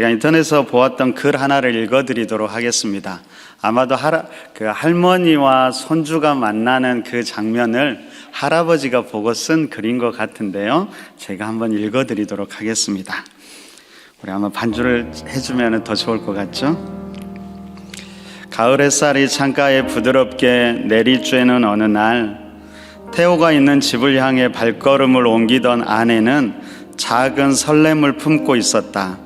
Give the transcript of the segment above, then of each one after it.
제가 인터넷에서 보았던 글 하나를 읽어드리도록 하겠습니다. 아마도 할머니와 손주가 만나는 그 장면을 할아버지가 보고 쓴 글인 것 같은데요. 제가 한번 읽어드리도록 하겠습니다. 우리 아마 반주를 해주면 더 좋을 것 같죠? 가을 햇살이 창가에 부드럽게 내리쬐는 어느 날, 태호가 있는 집을 향해 발걸음을 옮기던 아내는 작은 설렘을 품고 있었다.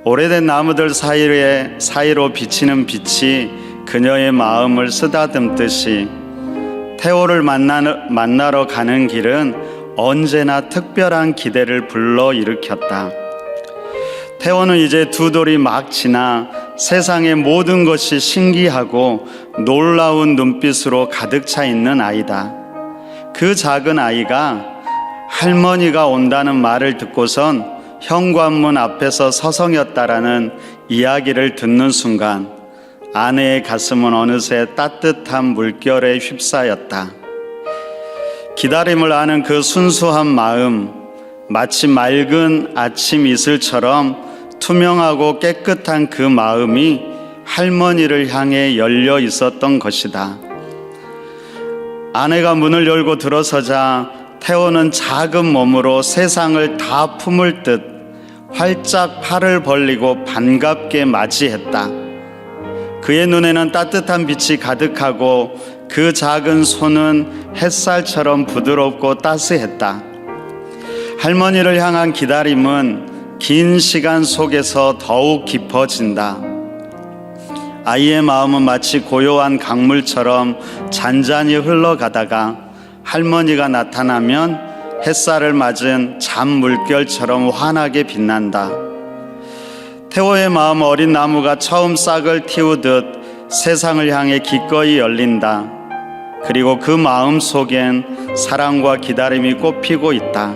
오래된 나무들 사이로 비치는 빛이 그녀의 마음을 쓰다듬듯이 태호를 만나러 가는 길은 언제나 특별한 기대를 불러일으켰다. 태호는 이제 두 돌이 막 지나 세상의 모든 것이 신기하고 놀라운 눈빛으로 가득 차 있는 아이다. 그 작은 아이가 할머니가 온다는 말을 듣고선 현관문 앞에서 서성였다라는 이야기를 듣는 순간 아내의 가슴은 어느새 따뜻한 물결에 휩싸였다. 기다림을 아는 그 순수한 마음, 마치 맑은 아침 이슬처럼 투명하고 깨끗한 그 마음이 할머니를 향해 열려 있었던 것이다. 아내가 문을 열고 들어서자 태호는 작은 몸으로 세상을 다 품을 듯 활짝 팔을 벌리고 반갑게 맞이했다. 그의 눈에는 따뜻한 빛이 가득하고 그 작은 손은 햇살처럼 부드럽고 따스했다. 할머니를 향한 기다림은 긴 시간 속에서 더욱 깊어진다. 아이의 마음은 마치 고요한 강물처럼 잔잔히 흘러가다가 할머니가 나타나면 햇살을 맞은 잠 물결처럼 환하게 빛난다. 태호의 마음은 어린 나무가 처음 싹을 틔우듯 세상을 향해 기꺼이 열린다. 그리고 그 마음 속엔 사랑과 기다림이 꽃피고 있다.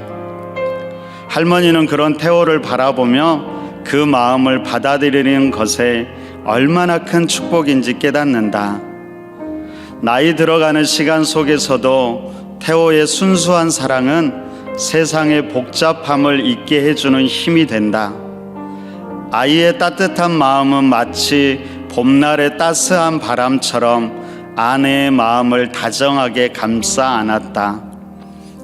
할머니는 그런 태호를 바라보며 그 마음을 받아들이는 것에 얼마나 큰 축복인지 깨닫는다. 나이 들어가는 시간 속에서도 태호의 순수한 사랑은 세상의 복잡함을 잊게 해주는 힘이 된다. 아이의 따뜻한 마음은 마치 봄날의 따스한 바람처럼 아내의 마음을 다정하게 감싸 안았다.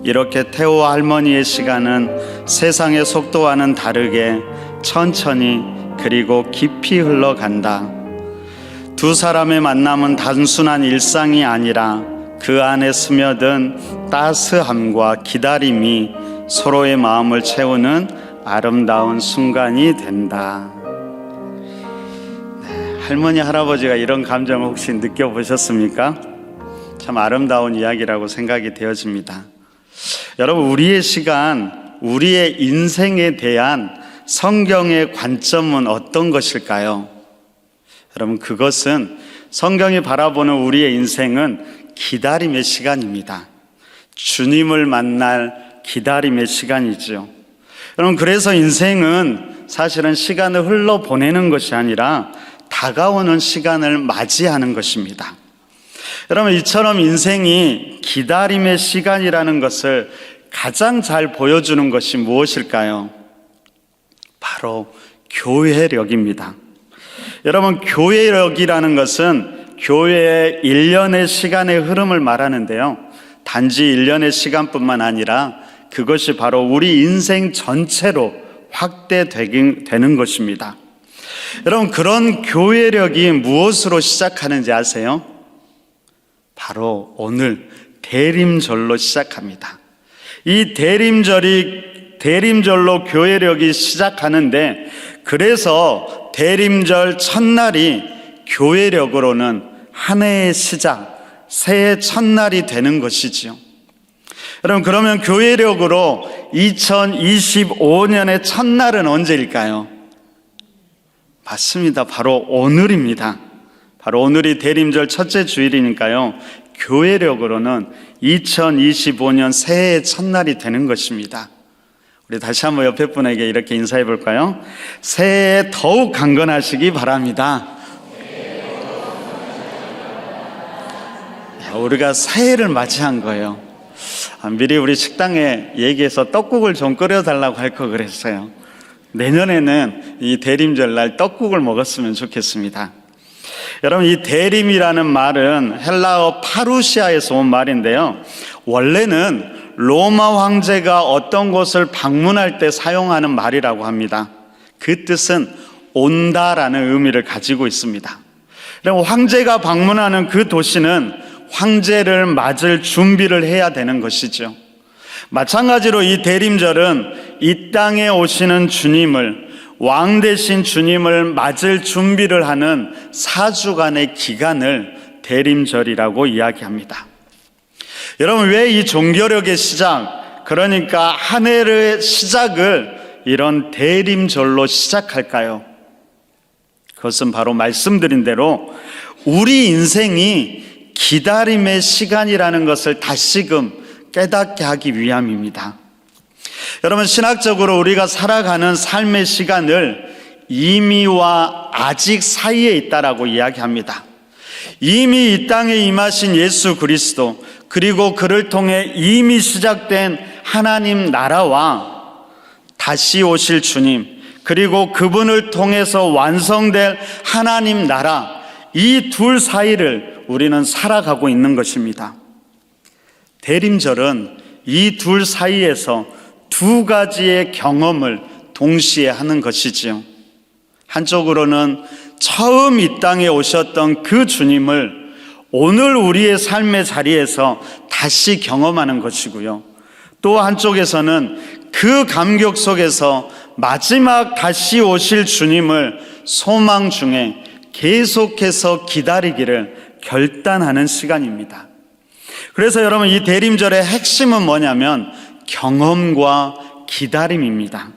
이렇게 태호와 할머니의 시간은 세상의 속도와는 다르게 천천히 그리고 깊이 흘러간다. 두 사람의 만남은 단순한 일상이 아니라 그 안에 스며든 따스함과 기다림이 서로의 마음을 채우는 아름다운 순간이 된다. 할머니, 할아버지가 이런 감정을 혹시 느껴보셨습니까? 참 아름다운 이야기라고 생각이 되어집니다. 여러분, 우리의 시간, 우리의 인생에 대한 성경의 관점은 어떤 것일까요? 여러분, 그것은 성경이 바라보는 우리의 인생은 기다림의 시간입니다. 주님을 만날 기다림의 시간이죠. 여러분, 그래서 인생은 사실은 시간을 흘러보내는 것이 아니라 다가오는 시간을 맞이하는 것입니다. 여러분, 이처럼 인생이 기다림의 시간이라는 것을 가장 잘 보여주는 것이 무엇일까요? 바로 교회력입니다. 여러분, 교회력이라는 것은 교회의 일련의 시간의 흐름을 말하는데요, 단지 일련의 시간뿐만 아니라 그것이 바로 우리 인생 전체로 확대되는 것입니다. 여러분, 그런 교회력이 무엇으로 시작하는지 아세요? 바로 오늘 대림절로 시작합니다. 이 대림절로 교회력이 시작하는데, 그래서 대림절 첫날이 교회력으로는 한 해의 시작, 새해 첫날이 되는 것이지요. 여러분, 그러면 교회력으로 2025년의 첫날은 언제일까요? 맞습니다. 바로 오늘입니다. 바로 오늘이 대림절 첫째 주일이니까요, 교회력으로는 2025년 새해의 첫날이 되는 것입니다. 우리 다시 한번 옆에 분에게 이렇게 인사해 볼까요? 새해에 더욱 강건하시기 바랍니다. 우리가 새해를 맞이한 거예요. 미리 우리 식당에 얘기해서 떡국을 좀 끓여달라고 할 거 그랬어요. 내년에는 이 대림절날 떡국을 먹었으면 좋겠습니다. 여러분, 이 대림이라는 말은 헬라어 파루시아에서 온 말인데요. 원래는 로마 황제가 어떤 곳을 방문할 때 사용하는 말이라고 합니다. 그 뜻은 온다라는 의미를 가지고 있습니다. 그리고 황제가 방문하는 그 도시는 황제를 맞을 준비를 해야 되는 것이죠. 마찬가지로 이 대림절은 이 땅에 오시는 주님을, 왕 되신 주님을 맞을 준비를 하는 4주간의 기간을 대림절이라고 이야기합니다. 여러분, 왜 이 종교력의 시작, 그러니까 한 해의 시작을 이런 대림절로 시작할까요? 그것은 바로 말씀드린 대로 우리 인생이 기다림의 시간이라는 것을 다시금 깨닫게 하기 위함입니다. 여러분, 신학적으로 우리가 살아가는 삶의 시간을 이미와 아직 사이에 있다라고 이야기합니다. 이미 이 땅에 임하신 예수 그리스도, 그리고 그를 통해 이미 시작된 하나님 나라와 다시 오실 주님, 그리고 그분을 통해서 완성될 하나님 나라, 이 둘 사이를 우리는 살아가고 있는 것입니다. 대림절은 이 둘 사이에서 두 가지의 경험을 동시에 하는 것이지요. 한쪽으로는 처음 이 땅에 오셨던 그 주님을 오늘 우리의 삶의 자리에서 다시 경험하는 것이고요. 또 한쪽에서는 그 감격 속에서 마지막 다시 오실 주님을 소망 중에 계속해서 기다리기를 결단하는 시간입니다. 그래서 여러분, 이 대림절의 핵심은 뭐냐면 경험과 기다림입니다.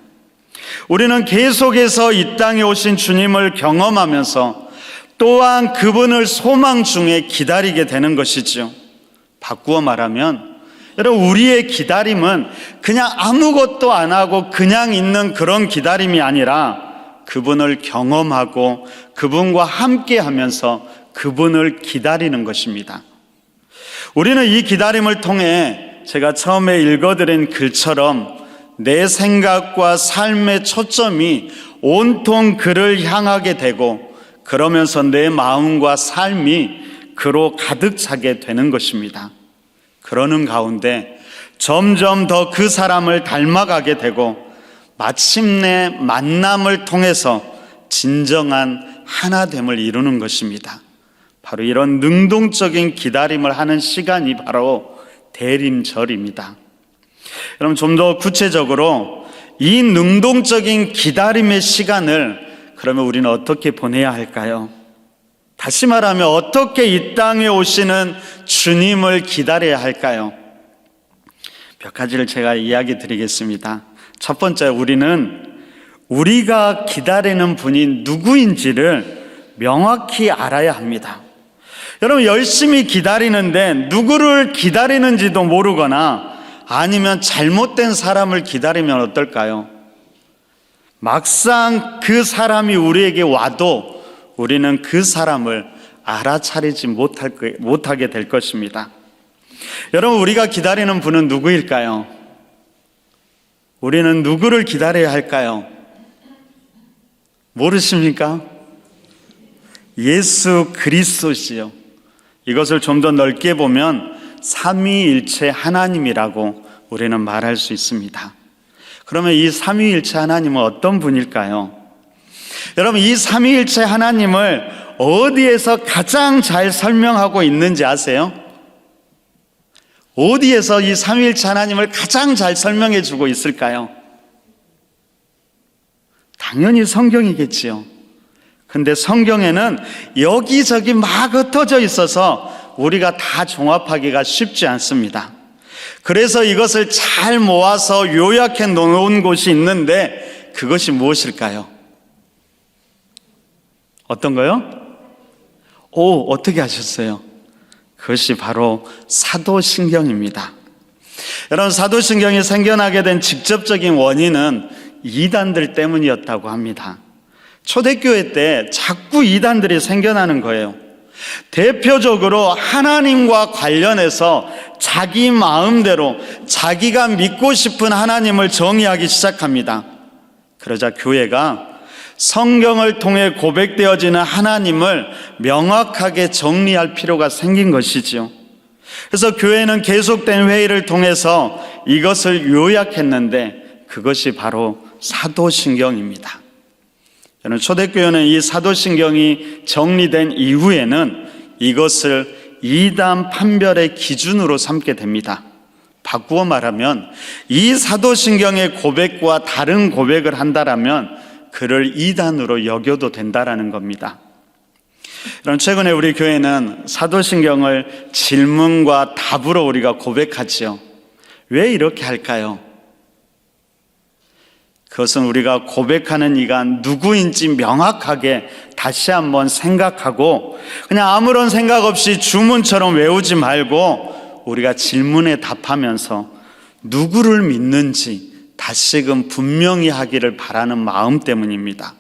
우리는 계속해서 이 땅에 오신 주님을 경험하면서 또한 그분을 소망 중에 기다리게 되는 것이죠. 바꾸어 말하면 여러분, 우리의 기다림은 그냥 아무것도 안 하고 그냥 있는 그런 기다림이 아니라 그분을 경험하고 그분과 함께 하면서 그분을 기다리는 것입니다. 우리는 이 기다림을 통해 제가 처음에 읽어드린 글처럼 내 생각과 삶의 초점이 온통 그를 향하게 되고 그러면서 내 마음과 삶이 그로 가득 차게 되는 것입니다. 그러는 가운데 점점 더 그 사람을 닮아가게 되고 마침내 만남을 통해서 진정한 하나됨을 이루는 것입니다. 바로 이런 능동적인 기다림을 하는 시간이 바로 대림절입니다. 여러분, 좀 더 구체적으로 이 능동적인 기다림의 시간을 그러면 우리는 어떻게 보내야 할까요? 다시 말하면 어떻게 이 땅에 오시는 주님을 기다려야 할까요? 몇 가지를 제가 이야기 드리겠습니다. 첫 번째, 우리가 기다리는 분이 누구인지를 명확히 알아야 합니다. 여러분, 열심히 기다리는데 누구를 기다리는지도 모르거나 아니면 잘못된 사람을 기다리면 어떨까요? 막상 그 사람이 우리에게 와도 우리는 그 사람을 알아차리지 못하게 될 것입니다. 여러분, 우리가 기다리는 분은 누구일까요? 우리는 누구를 기다려야 할까요? 모르십니까? 예수 그리스도시요. 이것을 좀 더 넓게 보면 삼위일체 하나님이라고 우리는 말할 수 있습니다. 그러면 이 삼위일체 하나님은 어떤 분일까요? 여러분, 이 삼위일체 하나님을 어디에서 가장 잘 설명하고 있는지 아세요? 어디에서 이 삼위일체 하나님을 가장 잘 설명해 주고 있을까요? 당연히 성경이겠지요. 근데 성경에는 여기저기 막 흩어져 있어서 우리가 다 종합하기가 쉽지 않습니다. 그래서 이것을 잘 모아서 요약해 놓은 곳이 있는데 그것이 무엇일까요? 어떤 거요? 어떻게 하셨어요? 그것이 바로 사도신경입니다. 여러분, 사도신경이 생겨나게 된 직접적인 원인은 이단들 때문이었다고 합니다. 초대교회 때 자꾸 이단들이 생겨나는 거예요. 대표적으로 하나님과 관련해서 자기 마음대로 자기가 믿고 싶은 하나님을 정의하기 시작합니다. 그러자 교회가 성경을 통해 고백되어지는 하나님을 명확하게 정리할 필요가 생긴 것이지요. 그래서 교회는 계속된 회의를 통해서 이것을 요약했는데 그것이 바로 사도신경입니다. 저는 초대교회는 이 사도신경이 정리된 이후에는 이것을 이단 판별의 기준으로 삼게 됩니다. 바꾸어 말하면 이 사도신경의 고백과 다른 고백을 한다라면 그를 이단으로 여겨도 된다라는 겁니다. 여러분, 최근에 우리 교회는 사도신경을 질문과 답으로 우리가 고백하지요. 왜 이렇게 할까요? 그것은 우리가 고백하는 이가 누구인지 명확하게 다시 한번 생각하고 그냥 아무런 생각 없이 주문처럼 외우지 말고 우리가 질문에 답하면서 누구를 믿는지 다시금 분명히 하기를 바라는 마음 때문입니다.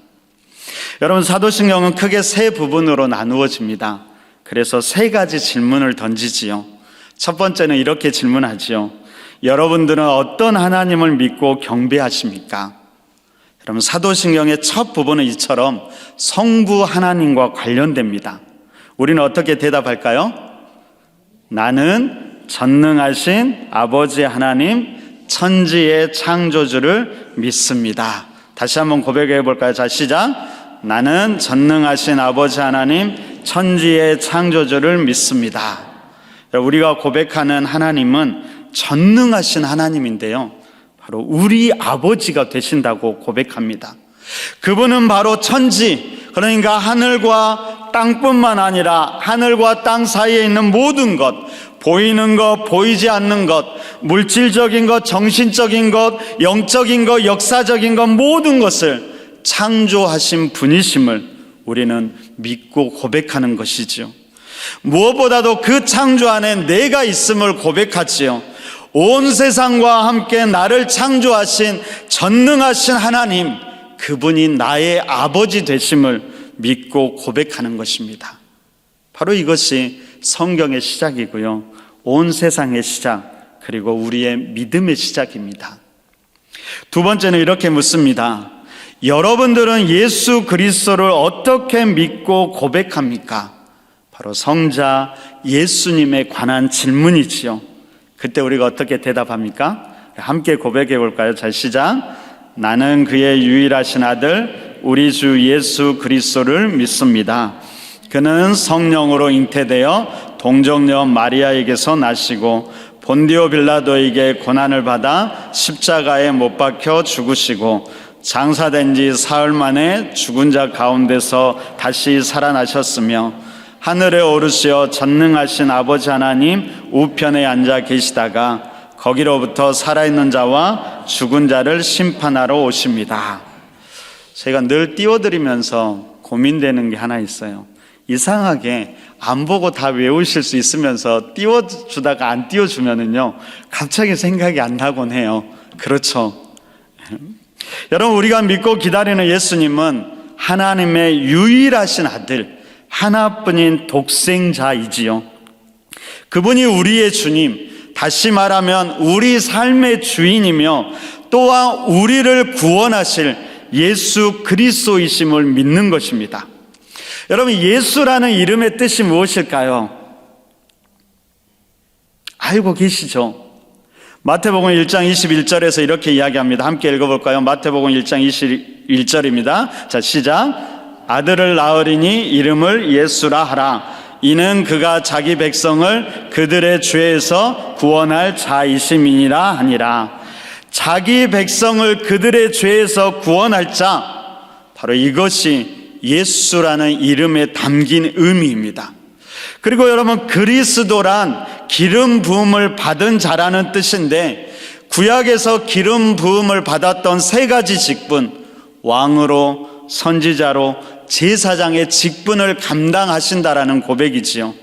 여러분, 사도신경은 크게 세 부분으로 나누어집니다. 그래서 세 가지 질문을 던지지요. 첫 번째는 이렇게 질문하지요. 여러분들은 어떤 하나님을 믿고 경배하십니까? 여러분, 사도신경의 첫 부분은 이처럼 성부 하나님과 관련됩니다. 우리는 어떻게 대답할까요? 나는 전능하신 아버지 하나님, 천지의 창조주를 믿습니다. 다시 한번 고백해 볼까요? 자, 시작. 나는 전능하신 아버지 하나님, 천지의 창조주를 믿습니다. 우리가 고백하는 하나님은 전능하신 하나님인데요, 바로 우리 아버지가 되신다고 고백합니다. 그분은 바로 천지, 그러니까 하늘과 땅뿐만 아니라 하늘과 땅 사이에 있는 모든 것, 보이는 것, 보이지 않는 것, 물질적인 것, 정신적인 것, 영적인 것, 역사적인 것, 모든 것을 창조하신 분이심을 우리는 믿고 고백하는 것이지요. 무엇보다도 그 창조 안에 내가 있음을 고백하지요. 온 세상과 함께 나를 창조하신 전능하신 하나님, 그분이 나의 아버지 되심을 믿고 고백하는 것입니다. 바로 이것이 성경의 시작이고요, 온 세상의 시작, 그리고 우리의 믿음의 시작입니다. 두 번째는 이렇게 묻습니다. 여러분들은 예수 그리스도를 어떻게 믿고 고백합니까? 바로 성자 예수님에 관한 질문이지요. 그때 우리가 어떻게 대답합니까? 함께 고백해 볼까요? 자, 시작. 나는 그의 유일하신 아들 우리 주 예수 그리스도를 믿습니다. 그는 성령으로 잉태되어 동정녀 마리아에게서 나시고 본디오 빌라도에게 고난을 받아 십자가에 못 박혀 죽으시고 장사된 지 사흘 만에 죽은 자 가운데서 다시 살아나셨으며 하늘에 오르시어 전능하신 아버지 하나님 우편에 앉아 계시다가 거기로부터 살아있는 자와 죽은 자를 심판하러 오십니다. 제가 늘 띄워드리면서 고민되는 게 하나 있어요. 이상하게 안 보고 다 외우실 수 있으면서 띄워주다가 안 띄워주면은요, 갑자기 생각이 안 나곤 해요. 그렇죠. 여러분, 우리가 믿고 기다리는 예수님은 하나님의 유일하신 아들, 하나뿐인 독생자이지요. 그분이 우리의 주님, 다시 말하면 우리 삶의 주인이며 또한 우리를 구원하실 예수 그리스도이심을 믿는 것입니다. 여러분, 예수라는 이름의 뜻이 무엇일까요? 알고 계시죠? 마태복음 1장 21절에서 이렇게 이야기합니다. 함께 읽어볼까요? 마태복음 1장 21절입니다. 자, 시작. 아들을 낳으리니 이름을 예수라 하라. 이는 그가 자기 백성을 그들의 죄에서 구원할 자이심이니라 하니라. 자기 백성을 그들의 죄에서 구원할 자, 바로 이것이 예수라는 이름에 담긴 의미입니다. 그리고 여러분, 그리스도란 기름 부음을 받은 자라는 뜻인데, 구약에서 기름 부음을 받았던 세 가지 직분, 왕으로, 선지자로, 제사장의 직분을 감당하신다라는 고백이지요.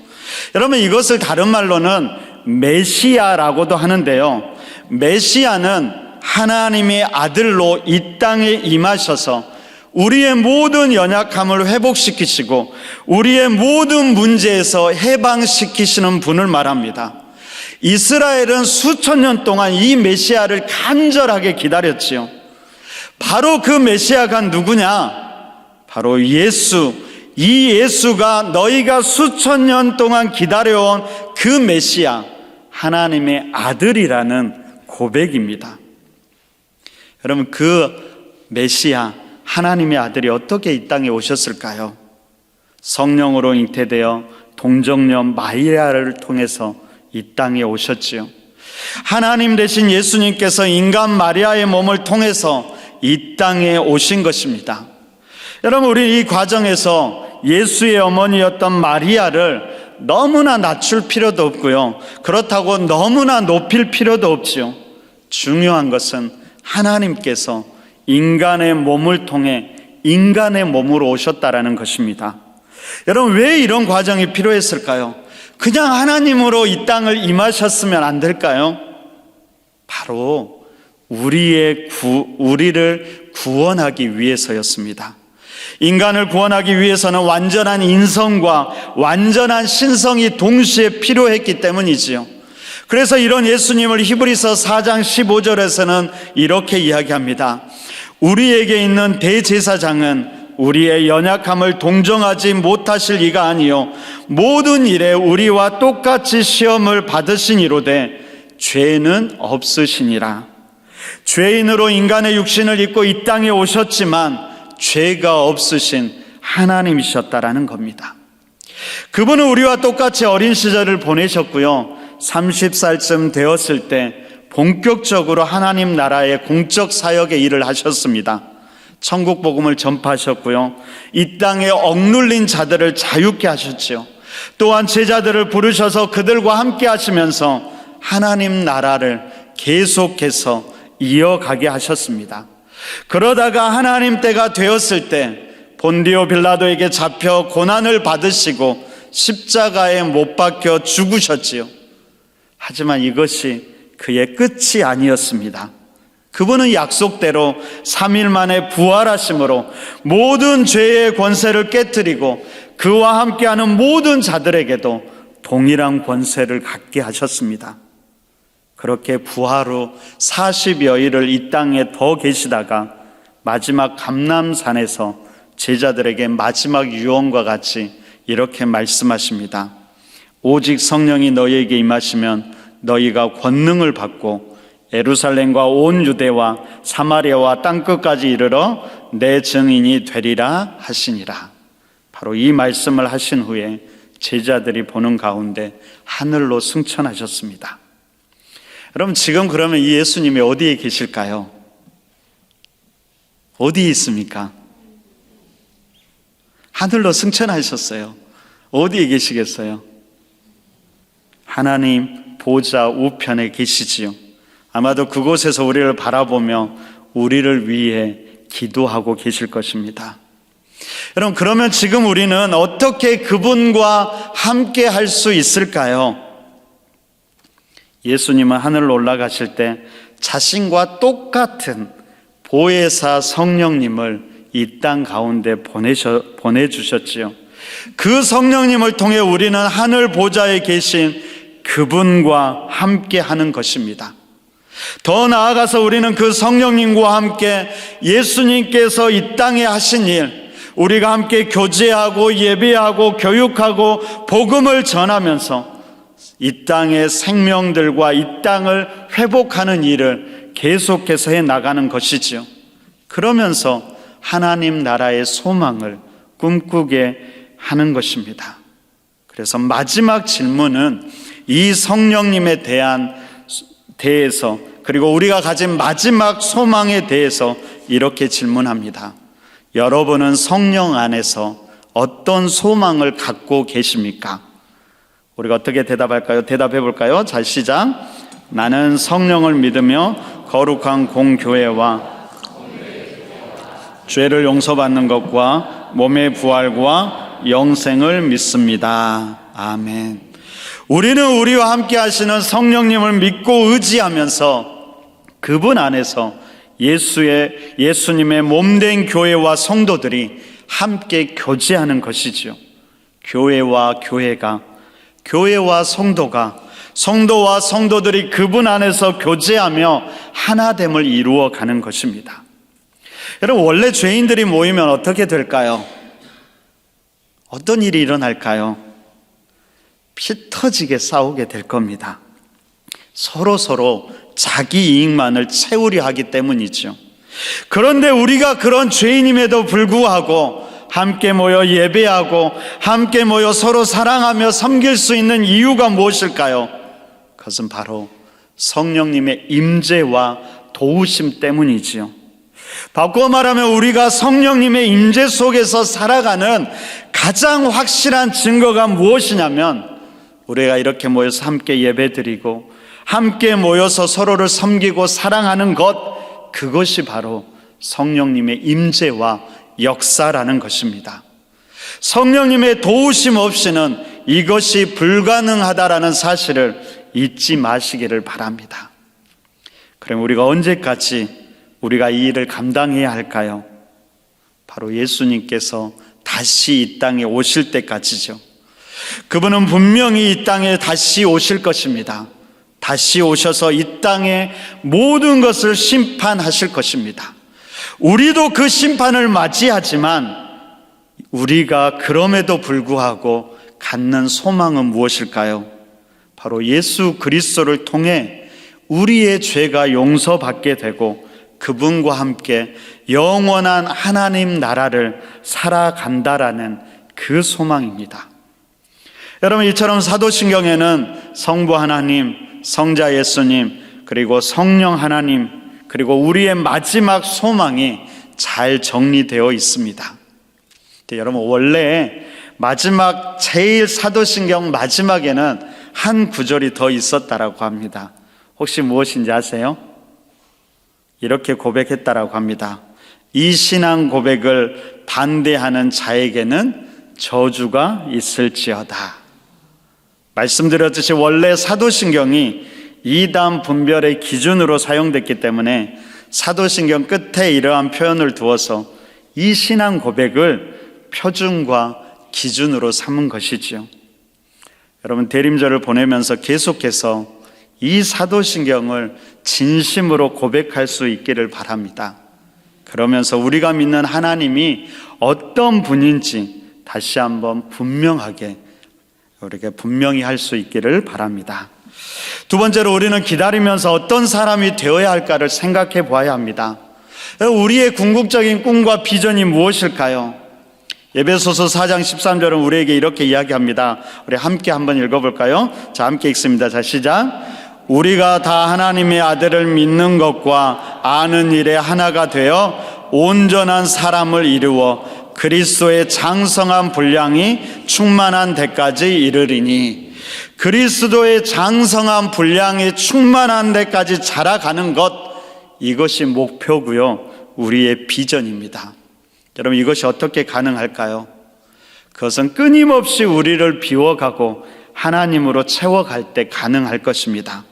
여러분, 이것을 다른 말로는 메시아라고도 하는데요, 메시아는 하나님의 아들로 이 땅에 임하셔서 우리의 모든 연약함을 회복시키시고 우리의 모든 문제에서 해방시키시는 분을 말합니다. 이스라엘은 수천 년 동안 이 메시아를 간절하게 기다렸지요. 바로 그 메시아가 누구냐? 바로 예수. 이 예수가 너희가 수천 년 동안 기다려온 그 메시아, 하나님의 아들이라는 고백입니다. 여러분, 그 메시아, 하나님의 아들이 어떻게 이 땅에 오셨을까요? 성령으로 잉태되어 동정녀 마리아를 통해서 이 땅에 오셨지요. 하나님 되신 예수님께서 인간 마리아의 몸을 통해서 이 땅에 오신 것입니다. 여러분, 우리 이 과정에서 예수의 어머니였던 마리아를 너무나 낮출 필요도 없고요, 그렇다고 너무나 높일 필요도 없지요. 중요한 것은 하나님께서 인간의 몸을 통해 인간의 몸으로 오셨다라는 것입니다. 여러분, 왜 이런 과정이 필요했을까요? 그냥 하나님으로 이 땅을 임하셨으면 안 될까요? 바로 우리를 구원하기 위해서였습니다. 인간을 구원하기 위해서는 완전한 인성과 완전한 신성이 동시에 필요했기 때문이지요. 그래서 이런 예수님을 히브리서 4장 15절에서는 이렇게 이야기합니다. 우리에게 있는 대제사장은 우리의 연약함을 동정하지 못하실 이가 아니요 모든 일에 우리와 똑같이 시험을 받으시니로되 죄는 없으시니라. 죄인으로 인간의 육신을 입고 이 땅에 오셨지만 죄가 없으신 하나님이셨다라는 겁니다. 그분은 우리와 똑같이 어린 시절을 보내셨고요, 30살쯤 되었을 때 본격적으로 하나님 나라의 공적 사역의 일을 하셨습니다. 천국 복음을 전파하셨고요, 이 땅에 억눌린 자들을 자유케 하셨지요. 또한 제자들을 부르셔서 그들과 함께 하시면서 하나님 나라를 계속해서 이어가게 하셨습니다. 그러다가 하나님 때가 되었을 때 본디오 빌라도에게 잡혀 고난을 받으시고 십자가에 못 박혀 죽으셨지요. 하지만 이것이 그의 끝이 아니었습니다. 그분은 약속대로 3일 만에 부활하심으로 모든 죄의 권세를 깨뜨리고 그와 함께하는 모든 자들에게도 동일한 권세를 갖게 하셨습니다. 그렇게 부활 후 40여일을 이 땅에 더 계시다가 마지막 감람산에서 제자들에게 마지막 유언과 같이 이렇게 말씀하십니다. 오직 성령이 너희에게 임하시면 너희가 권능을 받고 예루살렘과 온 유대와 사마리아와 땅끝까지 이르러 내 증인이 되리라 하시니라. 바로 이 말씀을 하신 후에 제자들이 보는 가운데 하늘로 승천하셨습니다. 여러분, 지금 그러면 이 예수님이 어디에 계실까요? 어디에 있습니까? 하늘로 승천하셨어요. 어디에 계시겠어요? 하나님 보좌 우편에 계시지요. 아마도 그곳에서 우리를 바라보며 우리를 위해 기도하고 계실 것입니다. 여러분, 그러면 지금 우리는 어떻게 그분과 함께 할 수 있을까요? 예수님은 하늘로 올라가실 때 자신과 똑같은 보혜사 성령님을 이 땅 가운데 보내주셨지요. 그 성령님을 통해 우리는 하늘 보좌에 계신 그분과 함께 하는 것입니다. 더 나아가서 우리는 그 성령님과 함께 예수님께서 이 땅에 하신 일, 우리가 함께 교제하고 예배하고 교육하고 복음을 전하면서 이 땅의 생명들과 이 땅을 회복하는 일을 계속해서 해 나가는 것이지요. 그러면서 하나님 나라의 소망을 꿈꾸게 하는 것입니다. 그래서 마지막 질문은 이 성령님에 대해서 그리고 우리가 가진 마지막 소망에 대해서 이렇게 질문합니다. 여러분은 성령 안에서 어떤 소망을 갖고 계십니까? 우리가 어떻게 대답할까요? 대답해 볼까요? 자, 시작. 나는 성령을 믿으며 거룩한 공교회와 죄를 용서받는 것과 몸의 부활과 영생을 믿습니다. 아멘. 우리는 우리와 함께 하시는 성령님을 믿고 의지하면서 그분 안에서 예수님의 몸된 교회와 성도들이 함께 교제하는 것이지요. 교회와 성도와 성도들이 그분 안에서 교제하며 하나됨을 이루어 가는 것입니다. 여러분, 원래 죄인들이 모이면 어떻게 될까요? 어떤 일이 일어날까요? 피 터지게 싸우게 될 겁니다. 서로 자기 이익만을 채우려 하기 때문이죠. 그런데 우리가 그런 죄인임에도 불구하고 함께 모여 예배하고 함께 모여 서로 사랑하며 섬길 수 있는 이유가 무엇일까요? 그것은 바로 성령님의 임재와 도우심 때문이지요. 바꾸어 말하면 우리가 성령님의 임재 속에서 살아가는 가장 확실한 증거가 무엇이냐면, 우리가 이렇게 모여서 함께 예배드리고 함께 모여서 서로를 섬기고 사랑하는 것, 그것이 바로 성령님의 임재와 역사라는 것입니다. 성령님의 도우심 없이는 이것이 불가능하다라는 사실을 잊지 마시기를 바랍니다. 그럼 우리가 언제까지 우리가 이 일을 감당해야 할까요? 바로 예수님께서 다시 이 땅에 오실 때까지죠. 그분은 분명히 이 땅에 다시 오실 것입니다. 다시 오셔서 이 땅의 모든 것을 심판하실 것입니다. 우리도 그 심판을 맞이하지만 우리가 그럼에도 불구하고 갖는 소망은 무엇일까요? 바로 예수 그리스도를 통해 우리의 죄가 용서받게 되고 그분과 함께 영원한 하나님 나라를 살아간다라는 그 소망입니다. 여러분, 이처럼 사도신경에는 성부 하나님, 성자 예수님, 그리고 성령 하나님, 그리고 우리의 마지막 소망이 잘 정리되어 있습니다. 근데 여러분, 원래 마지막 제일 사도신경 마지막에는 한 구절이 더 있었다라고 합니다. 혹시 무엇인지 아세요? 이렇게 고백했다라고 합니다. 이 신앙 고백을 반대하는 자에게는 저주가 있을지어다. 말씀드렸듯이 원래 사도신경이 이단 분별의 기준으로 사용됐기 때문에 사도신경 끝에 이러한 표현을 두어서 이 신앙 고백을 표준과 기준으로 삼은 것이지요. 여러분, 대림절을 보내면서 계속해서 이 사도신경을 진심으로 고백할 수 있기를 바랍니다. 그러면서 우리가 믿는 하나님이 어떤 분인지 다시 한번 분명하게 우리가 분명히 할 수 있기를 바랍니다. 두 번째로, 우리는 기다리면서 어떤 사람이 되어야 할까를 생각해 보아야 합니다. 우리의 궁극적인 꿈과 비전이 무엇일까요? 에베소서 4장 13절은 우리에게 이렇게 이야기합니다. 우리 함께 한번 읽어볼까요? 자, 함께 읽습니다. 자, 시작. 우리가 다 하나님의 아들을 믿는 것과 아는 일에 하나가 되어 온전한 사람을 이루어 그리스도의 장성한 분량이 충만한 데까지 이르리니, 그리스도의 장성한 분량이 충만한 데까지 자라가는 것, 이것이 목표고요, 우리의 비전입니다. 여러분, 이것이 어떻게 가능할까요? 그것은 끊임없이 우리를 비워가고 하나님으로 채워갈 때 가능할 것입니다.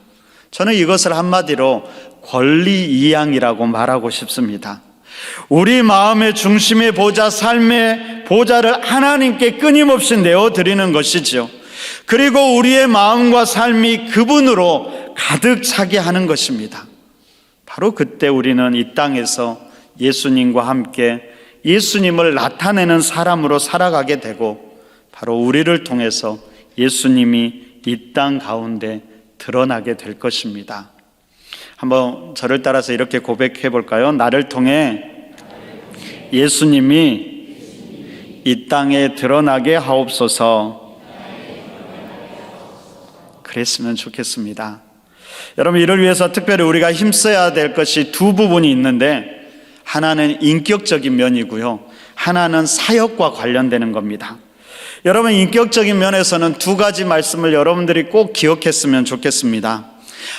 저는 이것을 한마디로 권리이양이라고 말하고 싶습니다. 우리 마음의 중심의 보좌, 삶의 보좌를 하나님께 끊임없이 내어드리는 것이지요. 그리고 우리의 마음과 삶이 그분으로 가득 차게 하는 것입니다. 바로 그때 우리는 이 땅에서 예수님과 함께 예수님을 나타내는 사람으로 살아가게 되고, 바로 우리를 통해서 예수님이 이 땅 가운데 드러나게 될 것입니다. 한번 저를 따라서 이렇게 고백해 볼까요? 나를 통해 예수님이 이 땅에 드러나게 하옵소서. 그랬으면 좋겠습니다. 여러분, 이를 위해서 특별히 우리가 힘써야 될 것이 두 부분이 있는데, 하나는 인격적인 면이고요, 하나는 사역과 관련되는 겁니다. 여러분, 인격적인 면에서는 두 가지 말씀을 여러분들이 꼭 기억했으면 좋겠습니다.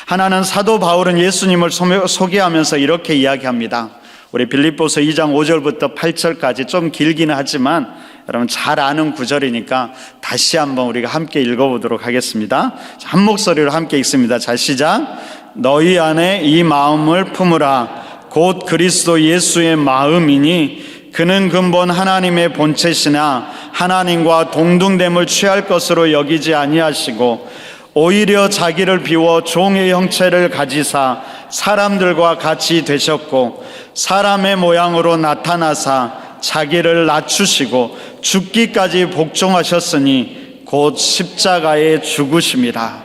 하나는 사도 바울은 예수님을 소개하면서 이렇게 이야기합니다. 우리 빌립보서 2장 5절부터 8절까지 좀 길기는 하지만 여러분 잘 아는 구절이니까 다시 한번 우리가 함께 읽어보도록 하겠습니다. 한 목소리로 함께 읽습니다. 자, 시작. 너희 안에 이 마음을 품으라. 곧 그리스도 예수의 마음이니 그는 근본 하나님의 본체시나 하나님과 동등됨을 취할 것으로 여기지 아니하시고 오히려 자기를 비워 종의 형체를 가지사 사람들과 같이 되셨고 사람의 모양으로 나타나사 자기를 낮추시고 죽기까지 복종하셨으니 곧 십자가에 죽으심이라.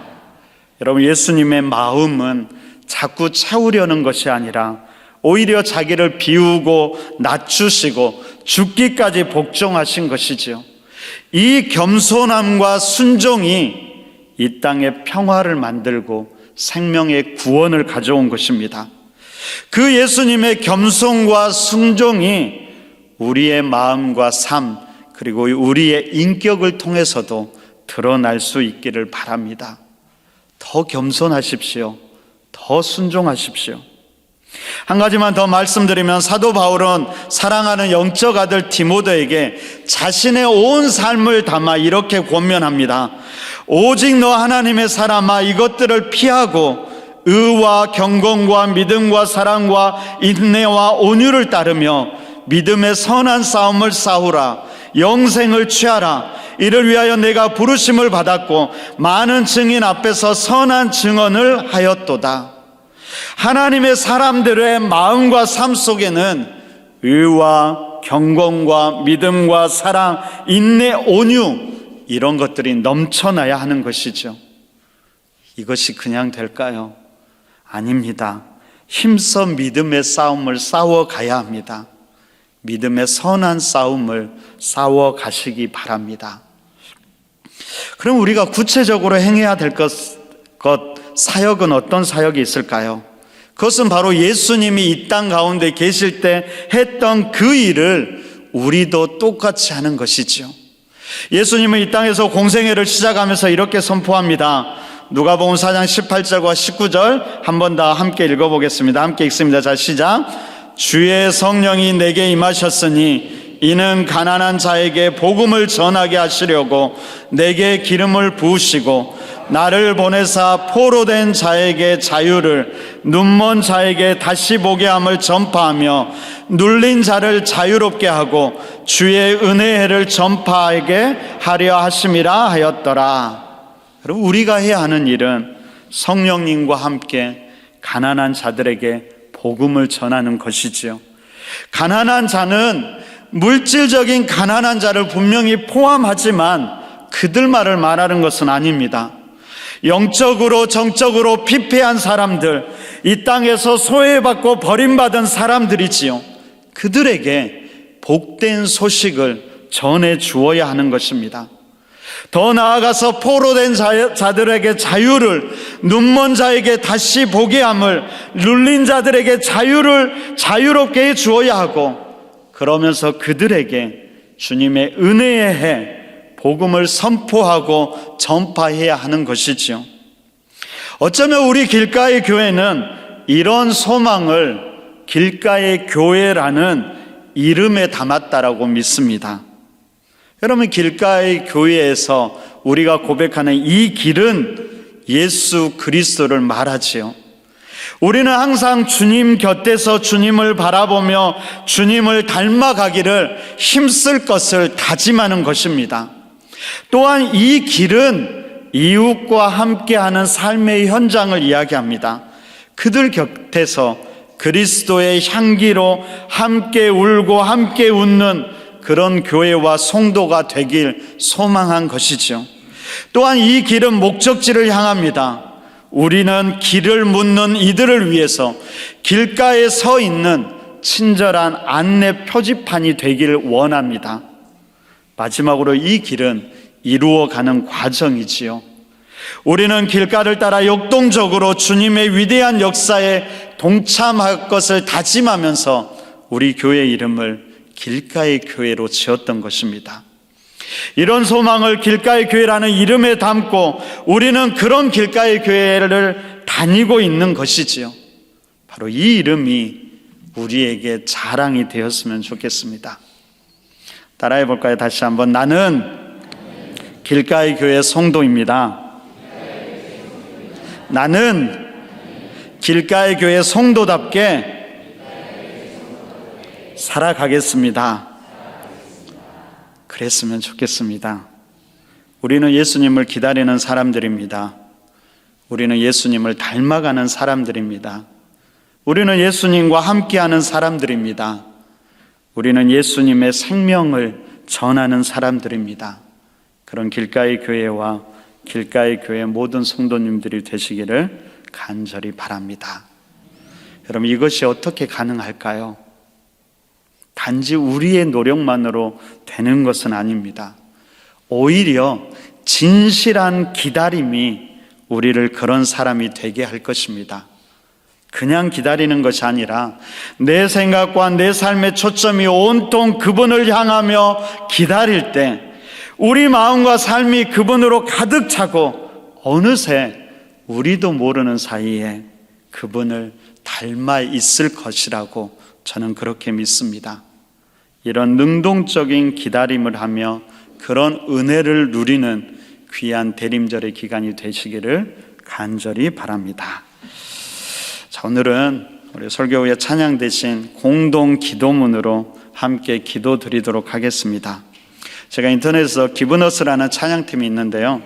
여러분, 예수님의 마음은 자꾸 채우려는 것이 아니라 오히려 자기를 비우고 낮추시고 죽기까지 복종하신 것이지요. 이 겸손함과 순종이 이 땅에 평화를 만들고 생명의 구원을 가져온 것입니다. 그 예수님의 겸손과 순종이 우리의 마음과 삶, 그리고 우리의 인격을 통해서도 드러날 수 있기를 바랍니다. 더 겸손하십시오. 더 순종하십시오. 한 가지만 더 말씀드리면, 사도 바울은 사랑하는 영적 아들 디모데에게 자신의 온 삶을 담아 이렇게 권면합니다. 오직 너 하나님의 사람아, 이것들을 피하고 의와 경건과 믿음과 사랑과 인내와 온유를 따르며 믿음의 선한 싸움을 싸우라. 영생을 취하라. 이를 위하여 내가 부르심을 받았고 많은 증인 앞에서 선한 증언을 하였도다. 하나님의 사람들의 마음과 삶 속에는 의와 경건과 믿음과 사랑, 인내, 온유, 이런 것들이 넘쳐나야 하는 것이죠. 이것이 그냥 될까요? 아닙니다. 힘써 믿음의 싸움을 싸워가야 합니다. 믿음의 선한 싸움을 싸워가시기 바랍니다. 그럼 우리가 구체적으로 행해야 될 사역은 어떤 사역이 있을까요? 그것은 바로 예수님이 이 땅 가운데 계실 때 했던 그 일을 우리도 똑같이 하는 것이지요. 예수님은 이 땅에서 공생애를 시작하면서 이렇게 선포합니다. 누가복음 4장 18절과 19절 한 번 더 함께 읽어보겠습니다. 함께 읽습니다. 자, 시작. 주의 성령이 내게 임하셨으니 이는 가난한 자에게 복음을 전하게 하시려고 내게 기름을 부으시고 나를 보내사 포로된 자에게 자유를, 눈먼 자에게 다시 보게 함을 전파하며 눌린 자를 자유롭게 하고 주의 은혜의 해를 전파하게 하려 하심이라 하였더라. 여러분, 우리가 해야 하는 일은 성령님과 함께 가난한 자들에게 복음을 전하는 것이지요. 가난한 자는 물질적인 가난한 자를 분명히 포함하지만 그들만을 말하는 것은 아닙니다. 영적으로 정적으로 피폐한 사람들, 이 땅에서 소외받고 버림받은 사람들이지요. 그들에게 복된 소식을 전해 주어야 하는 것입니다. 더 나아가서 포로된 자들에게 자유를, 눈먼 자에게 다시 보게 함을, 눌린 자들에게 자유를 자유롭게 해 주어야 하고, 그러면서 그들에게 주님의 은혜의 해, 복음을 선포하고 전파해야 하는 것이지요. 어쩌면 우리 길가의 교회는 이런 소망을 길가의 교회라는 이름에 담았다라고 믿습니다. 여러분, 길가의 교회에서 우리가 고백하는 이 길은 예수 그리스도를 말하지요. 우리는 항상 주님 곁에서 주님을 바라보며 주님을 닮아가기를 힘쓸 것을 다짐하는 것입니다. 또한 이 길은 이웃과 함께하는 삶의 현장을 이야기합니다. 그들 곁에서 그리스도의 향기로 함께 울고 함께 웃는 그런 교회와 성도가 되길 소망한 것이죠. 또한 이 길은 목적지를 향합니다. 우리는 길을 묻는 이들을 위해서 길가에 서 있는 친절한 안내 표지판이 되길 원합니다. 마지막으로 이 길은 이루어가는 과정이지요. 우리는 길가를 따라 역동적으로 주님의 위대한 역사에 동참할 것을 다짐하면서 우리 교회 이름을 길가의 교회로 지었던 것입니다. 이런 소망을 길가의 교회라는 이름에 담고 우리는 그런 길가의 교회를 다니고 있는 것이지요. 바로 이 이름이 우리에게 자랑이 되었으면 좋겠습니다. 따라해 볼까요? 다시 한번. 나는 길가의 교회 성도입니다. 나는 길가의 교회 성도답게 살아가겠습니다. 그랬으면 좋겠습니다. 우리는 예수님을 기다리는 사람들입니다. 우리는 예수님을 닮아가는 사람들입니다. 우리는 예수님과 함께하는 사람들입니다. 우리는 예수님의 생명을 전하는 사람들입니다. 그런 길가의 교회와 길가의 교회 모든 성도님들이 되시기를 간절히 바랍니다. 여러분, 이것이 어떻게 가능할까요? 단지 우리의 노력만으로 되는 것은 아닙니다. 오히려 진실한 기다림이 우리를 그런 사람이 되게 할 것입니다. 그냥 기다리는 것이 아니라 내 생각과 내 삶의 초점이 온통 그분을 향하며 기다릴 때 우리 마음과 삶이 그분으로 가득 차고 어느새 우리도 모르는 사이에 그분을 닮아 있을 것이라고 저는 그렇게 믿습니다. 이런 능동적인 기다림을 하며 그런 은혜를 누리는 귀한 대림절의 기간이 되시기를 간절히 바랍니다. 자, 오늘은 우리 설교 후에 찬양 대신 공동 기도문으로 함께 기도 드리도록 하겠습니다. 제가 인터넷에서 기브너스라는 찬양팀이 있는데요,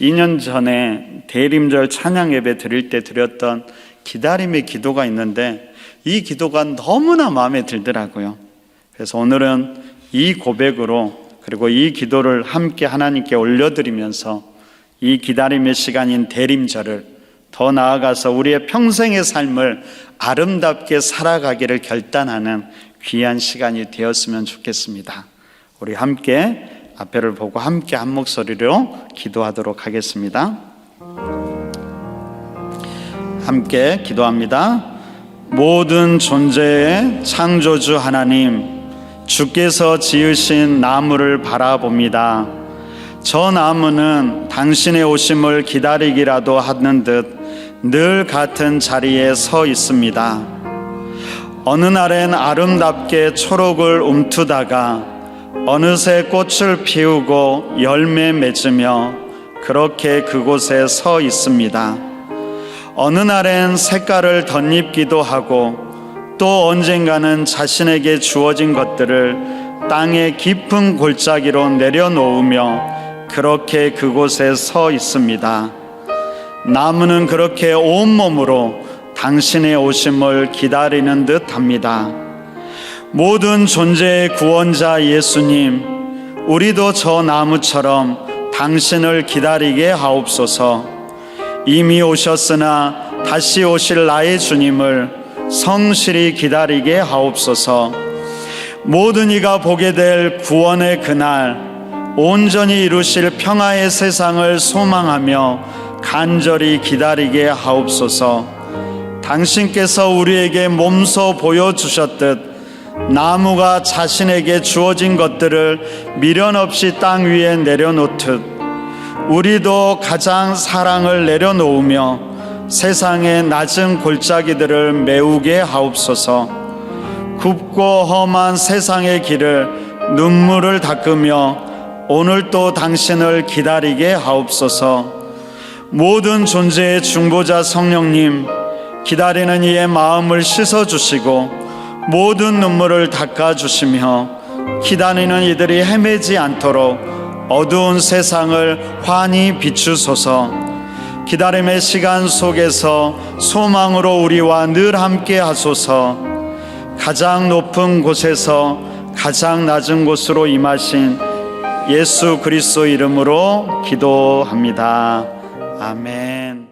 2년 전에 대림절 찬양 예배 드릴 때 드렸던 기다림의 기도가 있는데 이 기도가 너무나 마음에 들더라고요. 그래서 오늘은 이 고백으로 그리고 이 기도를 함께 하나님께 올려드리면서 이 기다림의 시간인 대림절을 더 나아가서 우리의 평생의 삶을 아름답게 살아가기를 결단하는 귀한 시간이 되었으면 좋겠습니다. 우리 함께 앞에를 보고 함께 한 목소리로 기도하도록 하겠습니다. 함께 기도합니다. 모든 존재의 창조주 하나님, 주께서 지으신 나무를 바라봅니다. 저 나무는 당신의 오심을 기다리기라도 하는 듯 늘 같은 자리에 서 있습니다. 어느 날엔 아름답게 초록을 움트다가 어느새 꽃을 피우고 열매 맺으며 그렇게 그곳에 서 있습니다. 어느 날엔 색깔을 덧입기도 하고 또 언젠가는 자신에게 주어진 것들을 땅의 깊은 골짜기로 내려놓으며 그렇게 그곳에 서 있습니다. 나무는 그렇게 온몸으로 당신의 오심을 기다리는 듯 합니다. 모든 존재의 구원자 예수님, 우리도 저 나무처럼 당신을 기다리게 하옵소서. 이미 오셨으나 다시 오실 나의 주님을 성실히 기다리게 하옵소서. 모든 이가 보게 될 구원의 그날, 온전히 이루실 평화의 세상을 소망하며 간절히 기다리게 하옵소서. 당신께서 우리에게 몸소 보여주셨듯 나무가 자신에게 주어진 것들을 미련 없이 땅 위에 내려놓듯 우리도 가장 사랑을 내려놓으며 세상의 낮은 골짜기들을 메우게 하옵소서. 굽고 험한 세상의 길을 눈물을 닦으며 오늘 또 당신을 기다리게 하옵소서. 모든 존재의 중보자 성령님, 기다리는 이의 마음을 씻어주시고 모든 눈물을 닦아주시며 기다리는 이들이 헤매지 않도록 어두운 세상을 환히 비추소서. 기다림의 시간 속에서 소망으로 우리와 늘 함께 하소서. 가장 높은 곳에서 가장 낮은 곳으로 임하신 예수 그리스도 이름으로 기도합니다. 아멘.